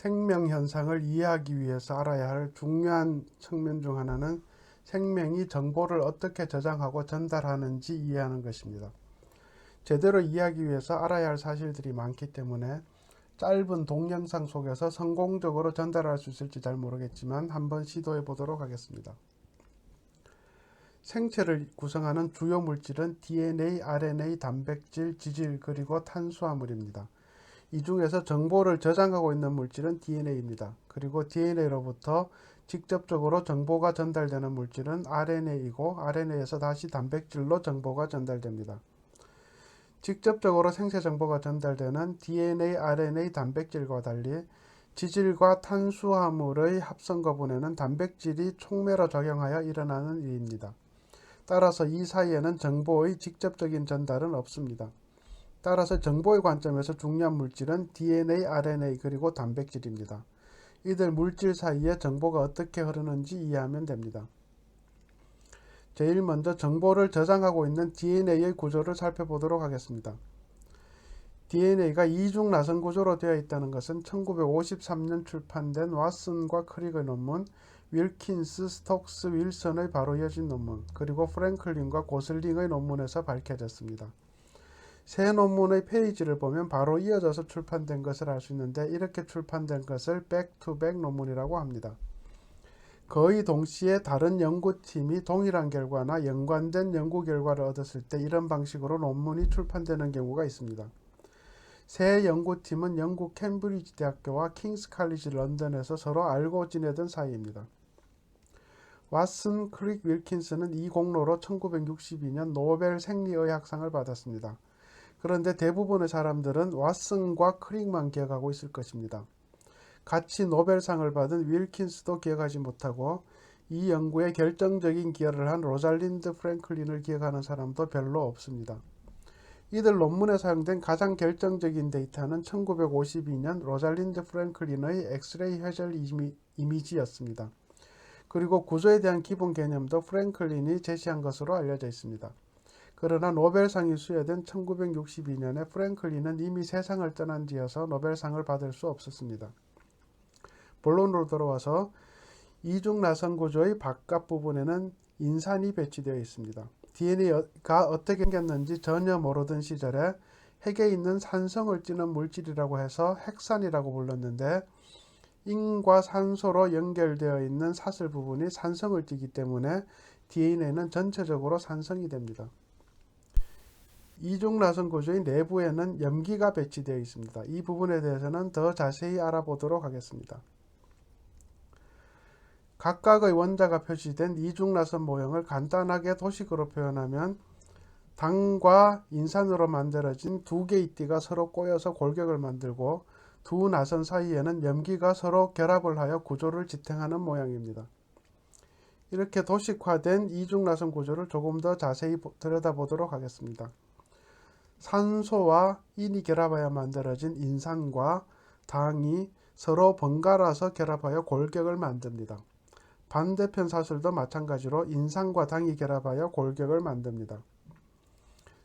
생명 현상을 이해하기 위해서 알아야 할 중요한 측면 중 하나는 생명이 정보를 어떻게 저장하고 전달하는지 이해하는 것입니다. 제대로 이해하기 위해서 알아야 할 사실들이 많기 때문에 짧은 동영상 속에서 성공적으로 전달할 수 있을지 잘 모르겠지만 한번 시도해 보도록 하겠습니다. 생체를 구성하는 주요 물질은 DNA, RNA, 단백질, 지질, 그리고 탄수화물입니다. 이 중에서 정보를 저장하고 있는 물질은 DNA입니다. 그리고 DNA로부터 직접적으로 정보가 전달되는 물질은 RNA이고 RNA에서 다시 단백질로 정보가 전달됩니다. 직접적으로 생체 정보가 전달되는 DNA, RNA, 단백질과 달리 지질과 탄수화물의 합성 거분에는 단백질이 촉매로 작용하여 일어나는 일입니다. 따라서 이 사이에는 정보의 직접적인 전달은 없습니다. 따라서 정보의 관점에서 중요한 물질은 DNA, RNA 그리고 단백질입니다. 이들 물질 사이에 정보가 어떻게 흐르는지 이해하면 됩니다. 제일 먼저 정보를 저장하고 있는 DNA의 구조를 살펴보도록 하겠습니다. DNA가 이중 나선 구조로 되어 있다는 것은 1953년 출판된 왓슨과 크릭의 논문, 윌킨스, 스톡스, 윌슨의 바로 이어진 논문, 그리고 프랭클린과 고슬링의 논문에서 밝혀졌습니다. 세 논문의 페이지를 보면 바로 이어져서 출판된 것을 알 수 있는데 이렇게 출판된 것을 백투백 논문이라고 합니다. 거의 동시에 다른 연구팀이 동일한 결과나 연관된 연구 결과를 얻었을 때 이런 방식으로 논문이 출판되는 경우가 있습니다. 세 연구팀은 영국 캠브리지 대학교와 킹스 칼리지 런던에서 서로 알고 지내던 사이입니다. 왓슨, 크릭, 윌킨스는 이 공로로 1962년 노벨 생리의학상을 받았습니다. 그런데 대부분의 사람들은 왓슨과 크릭만 기억하고 있을 것입니다. 같이 노벨상을 받은 윌킨스도 기억하지 못하고 이 연구에 결정적인 기여를 한 로잘린드 프랭클린을 기억하는 사람도 별로 없습니다. 이들 논문에 사용된 가장 결정적인 데이터는 1952년 로잘린드 프랭클린의 엑스레이 회절 이미지였습니다. 그리고 구조에 대한 기본 개념도 프랭클린이 제시한 것으로 알려져 있습니다. 그러나 노벨상이 수여된 1962년에 프랭클린은 이미 세상을 떠난 뒤여서 노벨상을 받을 수 없었습니다. 본론으로 돌아와서 이중 나선 구조의 바깥 부분에는 인산이 배치되어 있습니다. DNA가 어떻게 생겼는지 전혀 모르던 시절에 핵에 있는 산성을 찌는 물질이라고 해서 핵산이라고 불렀는데 인과 산소로 연결되어 있는 사슬 부분이 산성을 띠기 때문에 DNA는 전체적으로 산성이 됩니다. 이중 나선 구조의 내부에는 염기가 배치되어 있습니다. 이 부분에 대해서는 더 자세히 알아보도록 하겠습니다. 각각의 원자가 표시된 이중 나선 모형을 간단하게 도식으로 표현하면 당과 인산으로 만들어진 두 개의 띠가 서로 꼬여서 골격을 만들고 두 나선 사이에는 염기가 서로 결합을 하여 구조를 지탱하는 모양입니다. 이렇게 도식화된 이중 나선 구조를 조금 더 자세히 들여다보도록 하겠습니다. 산소와 인이 결합하여 만들어진 인산과 당이 서로 번갈아서 결합하여 골격을 만듭니다. 반대편 사슬도 마찬가지로 인산과 당이 결합하여 골격을 만듭니다.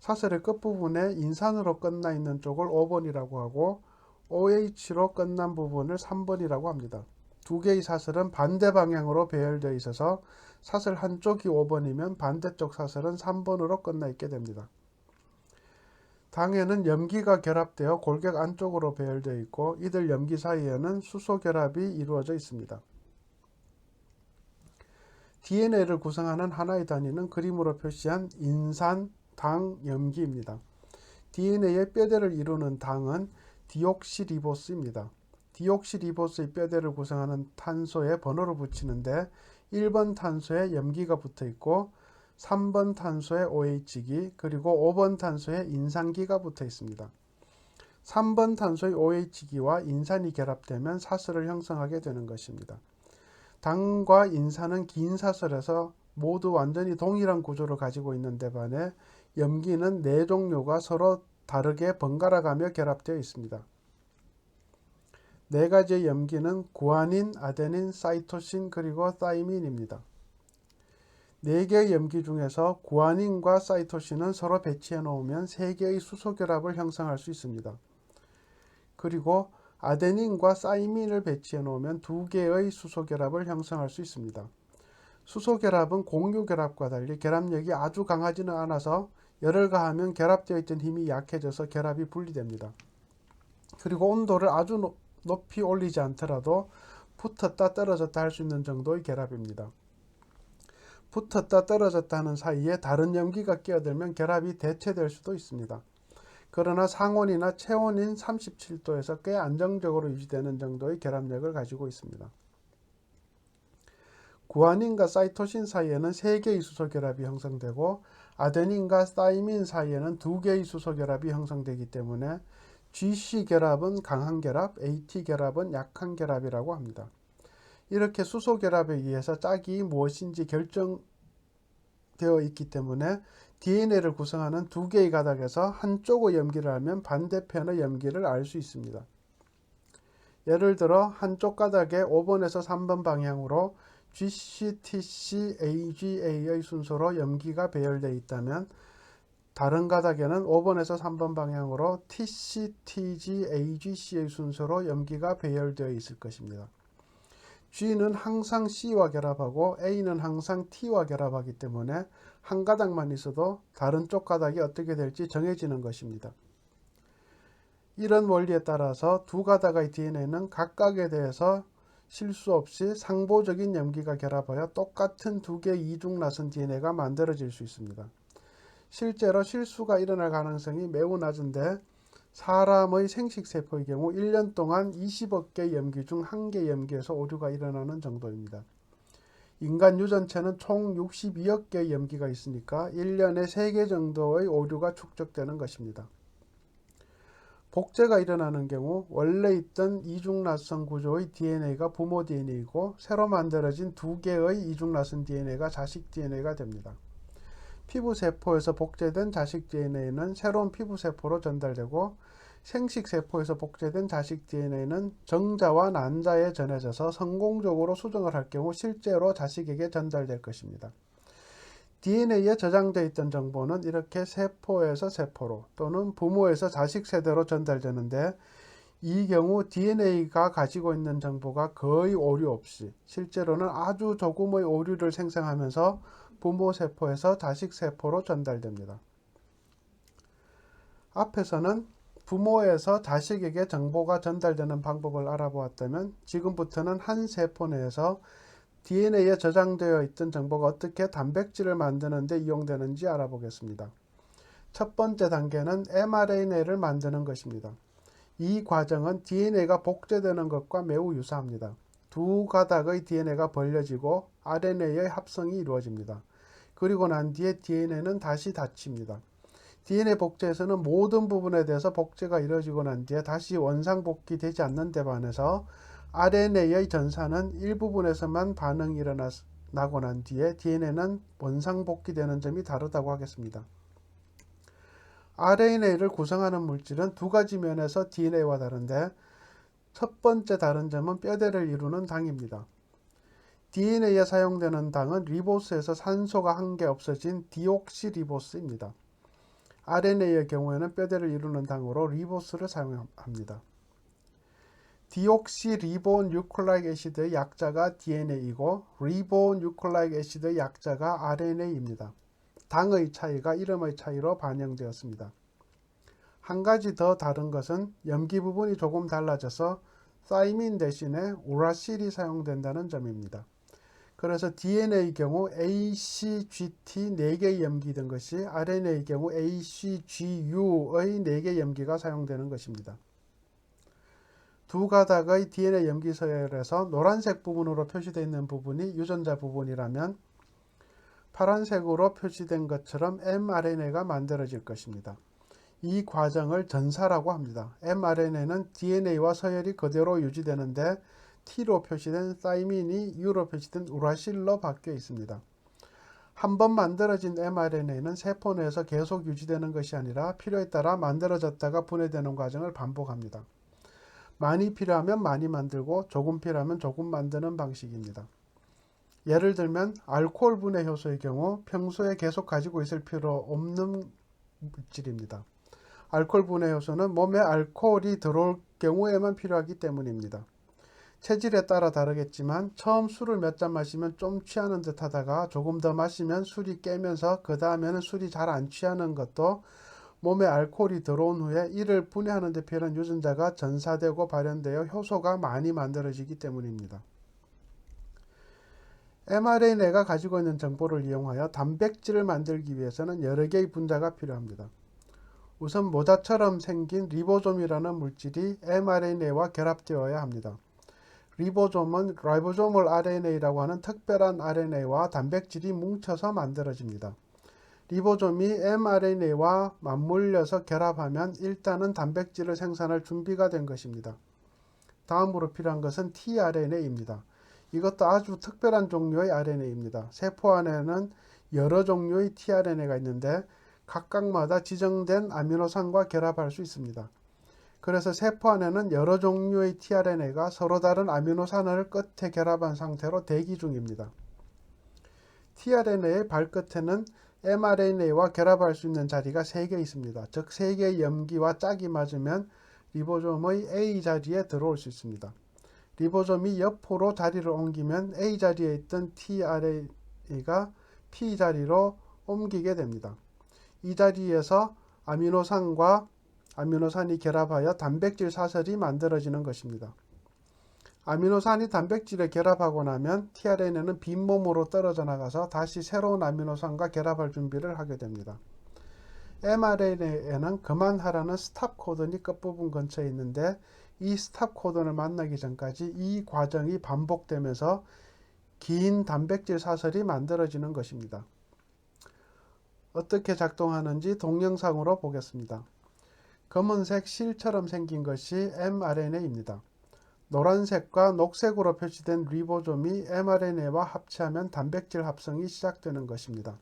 사슬의 끝부분에 인산으로 끝나 있는 쪽을 5번이라고 하고 OH로 끝난 부분을 3번이라고 합니다. 두 개의 사슬은 반대 방향으로 배열되어 있어서 사슬 한쪽이 5번이면 반대쪽 사슬은 3번으로 끝나 있게 됩니다. 당에는 염기가 결합되어 골격 안쪽으로 배열되어 있고 이들 염기 사이에는 수소 결합이 이루어져 있습니다. DNA를 구성하는 하나의 단위는 그림으로 표시한 인산, 당, 염기입니다. DNA의 뼈대를 이루는 당은 디옥시리보스입니다. 디옥시리보스의 뼈대를 구성하는 탄소에 번호를 붙이는데 1번 탄소에 염기가 붙어 있고 3번 탄소에 OH기 그리고 5번 탄소에 인산기가 붙어 있습니다. 3번 탄소의 OH기와 인산이 결합되면 사슬을 형성하게 되는 것입니다. 당과 인산은 긴 사슬에서 모두 완전히 동일한 구조를 가지고 있는데 반해 염기는 네 종류가 서로 다르게 번갈아가며 결합되어 있습니다. 네 가지의 염기는 구아닌, 아데닌, 사이토신 그리고 사이민입니다. 네 개의 염기 중에서 구아닌과 사이토신은 서로 배치해 놓으면 세 개의 수소 결합을 형성할 수 있습니다. 그리고 아데닌과 사이민을 배치해 놓으면 두 개의 수소결합을 형성할 수 있습니다. 수소결합은 공유결합과 달리 결합력이 아주 강하지는 않아서 열을 가하면 결합되어 있던 힘이 약해져서 결합이 분리됩니다. 그리고 온도를 아주 높이 올리지 않더라도 붙었다 떨어졌다 할 수 있는 정도의 결합입니다. 붙었다 떨어졌다 하는 사이에 다른 염기가 끼어들면 결합이 대체될 수도 있습니다. 그러나 상온이나 체온인 37도에서 꽤 안정적으로 유지되는 정도의 결합력을 가지고 있습니다. 구아닌과 사이토신 사이에는 3개의 수소결합이 형성되고 아데닌과 사이민 사이에는 2개의 수소결합이 형성되기 때문에 GC 결합은 강한 결합, AT 결합은 약한 결합이라고 합니다. 이렇게 수소결합에 의해서 짝이 무엇인지 결정되어 있기 때문에 DNA를 구성하는 2개의 가닥에서 한쪽의 염기를 알면 반대편의 염기를 알 수 있습니다. 예를 들어 한쪽 가닥에 5번에서 3번 방향으로 GC, TC, AGA의 순서로 염기가 배열되어 있다면 다른 가닥에는 5번에서 3번 방향으로 TC, TG, AGC의 순서로 염기가 배열되어 있을 것입니다. G는 항상 C와 결합하고 A는 항상 T와 결합하기 때문에 한 가닥만 있어도 다른 쪽 가닥이 어떻게 될지 정해지는 것입니다. 이런 원리에 따라서 두 가닥의 DNA는 각각에 대해서 실수 없이 상보적인 염기가 결합하여 똑같은 두 개의 이중나선 DNA가 만들어질 수 있습니다. 실제로 실수가 일어날 가능성이 매우 낮은데 사람의 생식세포의 경우 1년 동안 20억 개 염기 중 1개 염기에서 오류가 일어나는 정도입니다. 인간 유전체는 총 62억 개의 염기가 있으니까 1년에 3개 정도의 오류가 축적되는 것입니다. 복제가 일어나는 경우 원래 있던 이중나선 구조의 DNA가 부모 DNA이고 새로 만들어진 2개의 이중나선 DNA가 자식 DNA가 됩니다. 피부세포에서 복제된 자식 DNA는 새로운 피부세포로 전달되고 생식세포에서 복제된 자식 DNA는 정자와 난자에 전해져서 성공적으로 수정을 할 경우 실제로 자식에게 전달될 것입니다. DNA에 저장되어 있던 정보는 이렇게 세포에서 세포로 또는 부모에서 자식 세대로 전달되는데 이 경우 DNA가 가지고 있는 정보가 거의 오류 없이 실제로는 아주 조금의 오류를 생성하면서 부모 세포에서 자식 세포로 전달됩니다. 앞에서는 부모에서 자식에게 정보가 전달되는 방법을 알아보았다면 지금부터는 한 세포 내에서 DNA에 저장되어 있던 정보가 어떻게 단백질을 만드는 데 이용되는지 알아보겠습니다. 첫 번째 단계는 mRNA를 만드는 것입니다. 이 과정은 DNA가 복제되는 것과 매우 유사합니다. 두 가닥의 DNA가 벌려지고 RNA의 합성이 이루어집니다. 그리고 난 뒤에 DNA는 다시 닫힙니다. DNA 복제에서는 모든 부분에 대해서 복제가 이루어지고 난 뒤에 다시 원상복귀되지 않는 데 반해서 RNA의 전사는 일부분에서만 반응이 일어나고 난 뒤에 DNA는 원상복귀되는 점이 다르다고 하겠습니다. RNA를 구성하는 물질은 두 가지 면에서 DNA와 다른데 첫 번째 다른 점은 뼈대를 이루는 당입니다. DNA에 사용되는 당은 리보스에서 산소가 한 개 없어진 디옥시리보스입니다. RNA의 경우에는 뼈대를 이루는 당으로 리보스를 사용합니다. 디옥시리보뉴클레익 애시드의 약자가 DNA이고 리보뉴클레익 애시드의 약자가 RNA입니다. 당의 차이가 이름의 차이로 반영되었습니다. 한 가지 더 다른 것은 염기 부분이 조금 달라져서 사이민 대신에 우라실이 사용된다는 점입니다. 그래서 DNA의 경우 ACGT 4개의 염기된 것이 RNA의 경우 ACGU의 4개의 염기가 사용되는 것입니다. 두 가닥의 DNA 염기 서열에서 노란색 부분으로 표시되어 있는 부분이 유전자 부분이라면 파란색으로 표시된 것처럼 mRNA가 만들어질 것입니다. 이 과정을 전사라고 합니다. mRNA는 DNA와 서열이 그대로 유지되는데 T로 표시된 사이민이 U로 표시된 우라실로 바뀌어 있습니다. 한 번 만들어진 mRNA는 세포 내에서 계속 유지되는 것이 아니라 필요에 따라 만들어졌다가 분해되는 과정을 반복합니다. 많이 필요하면 많이 만들고 조금 필요하면 조금 만드는 방식입니다. 예를 들면 알코올 분해 효소의 경우 평소에 계속 가지고 있을 필요 없는 물질입니다. 알코올 분해 효소는 몸에 알코올이 들어올 경우에만 필요하기 때문입니다. 체질에 따라 다르겠지만 처음 술을 몇 잔 마시면 좀 취하는 듯 하다가 조금 더 마시면 술이 깨면서 그 다음에는 술이 잘 안 취하는 것도 몸에 알코올이 들어온 후에 이를 분해하는 데 필요한 유전자가 전사되고 발현되어 효소가 많이 만들어지기 때문입니다. mRNA가 가지고 있는 정보를 이용하여 단백질을 만들기 위해서는 여러 개의 분자가 필요합니다. 우선 모자처럼 생긴 리보솜이라는 물질이 mRNA와 결합되어야 합니다. 리보솜은 라이보소멀 RNA라고 하는 특별한 RNA와 단백질이 뭉쳐서 만들어집니다. 리보솜이 mRNA와 맞물려서 결합하면 일단은 단백질을 생산할 준비가 된 것입니다. 다음으로 필요한 것은 tRNA입니다. 이것도 아주 특별한 종류의 RNA입니다. 세포 안에는 여러 종류의 tRNA가 있는데 각각마다 지정된 아미노산과 결합할 수 있습니다. 그래서 세포 안에는 여러 종류의 tRNA가 서로 다른 아미노산을 끝에 결합한 상태로 대기 중입니다. tRNA의 발끝에는 mRNA와 결합할 수 있는 자리가 3개 있습니다. 즉 3개의 염기와 짝이 맞으면 리보솜의 A 자리에 들어올 수 있습니다. 리보솜이 옆으로 자리를 옮기면 A 자리에 있던 tRNA가 P 자리로 옮기게 됩니다. 이 자리에서 아미노산이 결합하여 단백질 사설이 만들어지는 것입니다. 아미노산이 단백질에 결합하고 나면 tRNA는 빈몸으로 떨어져 나가서 다시 새로운 아미노산과 결합할 준비를 하게 됩니다. mRNA에는 그만하라는 스탑 코던이 끝부분 근처에 있는데 이 스탑 코던을 만나기 전까지 이 과정이 반복되면서 긴 단백질 사설이 만들어지는 것입니다. 어떻게 작동하는지 동영상으로 보겠습니다. 검은색 실처럼 생긴 것이 mRNA입니다. 노란색과 녹색으로 표시된 리보솜이 mRNA와 합체하면 단백질 합성이 시작되는 것입니다.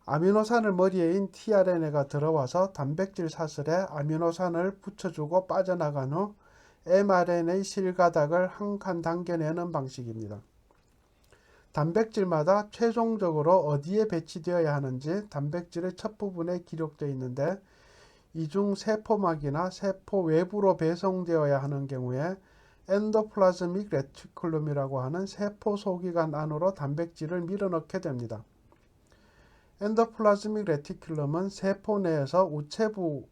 아미노산을 머리에 인 tRNA가 들어와서 단백질 사슬에 아미노산을 붙여주고 빠져나간 후 mRNA 실가닥을 한 칸 당겨내는 방식입니다. 단백질마다 최종적으로 어디에 배치되어야 하는지 단백질의 첫 부분에 기록되어 있는데 이 중 세포막이나 세포 외부로 배송되어야 하는 경우에 엔도플라즈믹 레티큘럼이라고 하는 세포 소기관 안으로 단백질을 밀어넣게 됩니다. 엔도플라즈믹 레티큘럼은 세포 내에서 우체부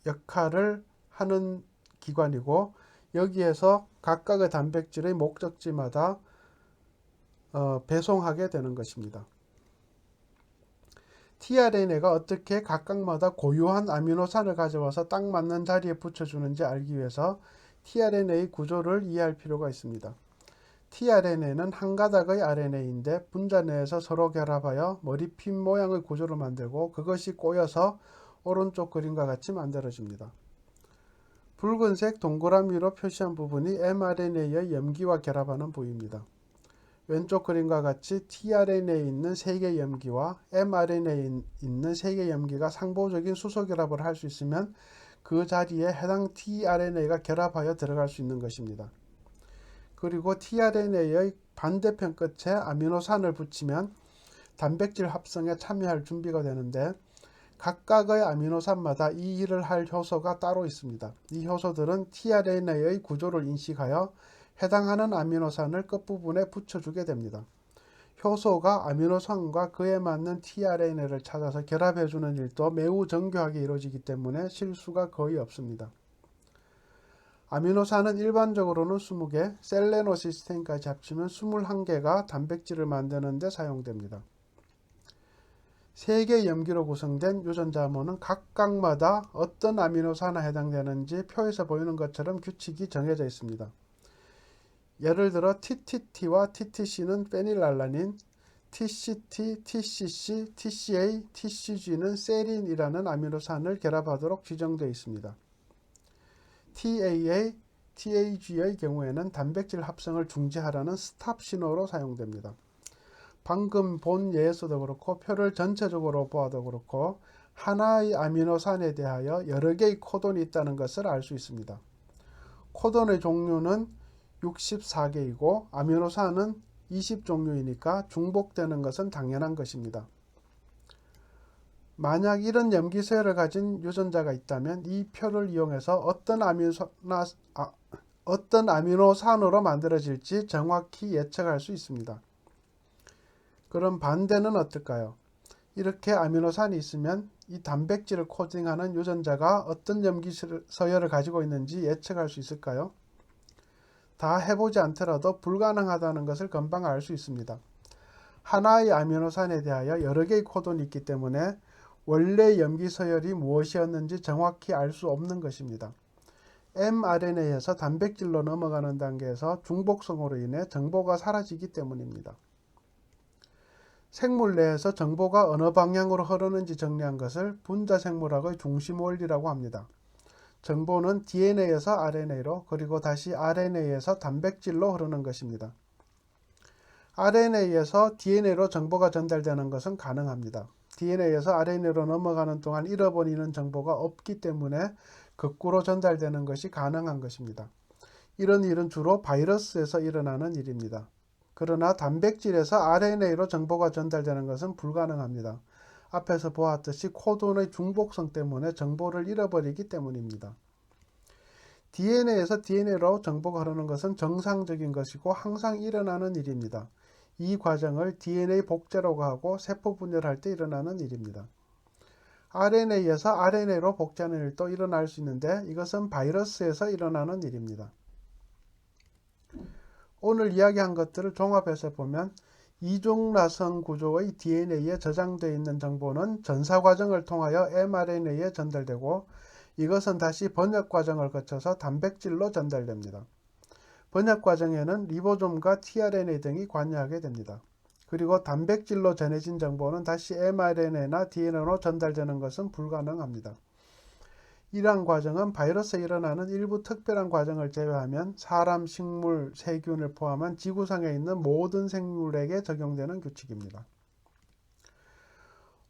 역할을 하는 기관이고 여기에서 각각의 단백질의 목적지마다 배송하게 되는 것입니다. tRNA가 어떻게 각각마다 고유한 아미노산을 가져와서 딱 맞는 자리에 붙여주는지 알기 위해서 tRNA 구조를 이해할 필요가 있습니다. tRNA는 한 가닥의 RNA인데 분자 내에서 서로 결합하여 머리핀 모양의 구조를 만들고 그것이 꼬여서 오른쪽 그림과 같이 만들어집니다. 붉은색 동그라미로 표시한 부분이 mRNA의 염기와 결합하는 부위입니다. 왼쪽 그림과 같이 tRNA에 있는 3개 염기와 mRNA에 있는 3개 염기가 상보적인 수소 결합을 할 수 있으면 그 자리에 해당 tRNA가 결합하여 들어갈 수 있는 것입니다. 그리고 tRNA의 반대편 끝에 아미노산을 붙이면 단백질 합성에 참여할 준비가 되는데 각각의 아미노산마다 이 일을 할 효소가 따로 있습니다. 이 효소들은 tRNA의 구조를 인식하여 해당하는 아미노산을 끝부분에 붙여주게 됩니다. 효소가 아미노산과 그에 맞는 tRNA를 찾아서 결합해주는 일도 매우 정교하게 이루어지기 때문에 실수가 거의 없습니다. 아미노산은 일반적으로는 20개, 셀레노시스테인까지 합치면 21개가 단백질을 만드는 데 사용됩니다. 3개 염기로 구성된 유전자모는 각각마다 어떤 아미노산에 해당되는지 표에서 보이는 것처럼 규칙이 정해져 있습니다. 예를 들어 TTT와 TTC는 페닐알라닌, TCT, TCC, TCA, TCG는 세린이라는 아미노산을 결합하도록 지정되어 있습니다. TAA, TAG의 경우에는 단백질 합성을 중지하라는 스탑 신호로 사용됩니다. 방금 본 예에서도 그렇고 표를 전체적으로 보아도 그렇고 하나의 아미노산에 대하여 여러 개의 코돈이 있다는 것을 알 수 있습니다. 코돈의 종류는 64개이고 아미노산은 20종류이니까 중복되는 것은 당연한 것입니다. 만약 이런 염기서열을 가진 유전자가 있다면 이 표를 이용해서 어떤 아미노산으로 만들어질지 정확히 예측할 수 있습니다. 그럼 반대는 어떨까요? 이렇게 아미노산이 있으면 이 단백질을 코딩하는 유전자가 어떤 염기서열을 가지고 있는지 예측할 수 있을까요? 다 해보지 않더라도 불가능하다는 것을 금방 알 수 있습니다. 하나의 아미노산에 대하여 여러 개의 코돈이 있기 때문에 원래 염기서열이 무엇이었는지 정확히 알 수 없는 것입니다. mRNA에서 단백질로 넘어가는 단계에서 중복성으로 인해 정보가 사라지기 때문입니다. 생물 내에서 정보가 어느 방향으로 흐르는지 정리한 것을 분자생물학의 중심 원리라고 합니다. 정보는 DNA에서 RNA로 그리고 다시 RNA에서 단백질로 흐르는 것입니다. RNA에서 DNA로 정보가 전달되는 것은 가능합니다. DNA에서 RNA로 넘어가는 동안 잃어버리는 정보가 없기 때문에 거꾸로 전달되는 것이 가능한 것입니다. 이런 일은 주로 바이러스에서 일어나는 일입니다. 그러나 단백질에서 RNA로 정보가 전달되는 것은 불가능합니다. 앞에서 보았듯이 코돈의 중복성 때문에 정보를 잃어버리기 때문입니다. DNA에서 DNA로 정보가 흐르는 것은 정상적인 것이고 항상 일어나는 일입니다. 이 과정을 DNA 복제라고 하고 세포 분열할 때 일어나는 일입니다. RNA에서 RNA로 복제하는 일도 일어날 수 있는데 이것은 바이러스에서 일어나는 일입니다. 오늘 이야기한 것들을 종합해서 보면 이중라성 구조의 DNA에 저장되어 있는 정보는 전사 과정을 통하여 mRNA에 전달되고 이것은 다시 번역 과정을 거쳐서 단백질로 전달됩니다. 번역 과정에는 리보솜과 tRNA 등이 관여하게 됩니다. 그리고 단백질로 전해진 정보는 다시 mRNA나 DNA로 전달되는 것은 불가능합니다. 이러한 과정은 바이러스에 일어나는 일부 특별한 과정을 제외하면 사람, 식물, 세균을 포함한 지구상에 있는 모든 생물에게 적용되는 규칙입니다.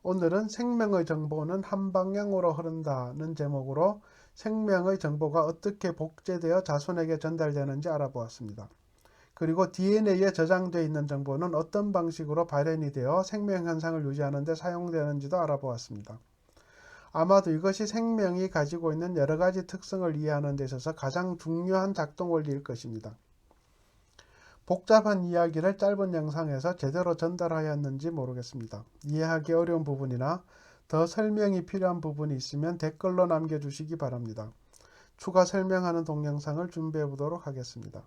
오늘은 생명의 정보는 한 방향으로 흐른다는 제목으로 생명의 정보가 어떻게 복제되어 자손에게 전달되는지 알아보았습니다. 그리고 DNA에 저장되어 있는 정보는 어떤 방식으로 발현이 되어 생명 현상을 유지하는 데 사용되는지도 알아보았습니다. 아마도 이것이 생명이 가지고 있는 여러 가지 특성을 이해하는 데 있어서 가장 중요한 작동 원리일 것입니다. 복잡한 이야기를 짧은 영상에서 제대로 전달하였는지 모르겠습니다. 이해하기 어려운 부분이나 더 설명이 필요한 부분이 있으면 댓글로 남겨주시기 바랍니다. 추가 설명하는 동영상을 준비해 보도록 하겠습니다.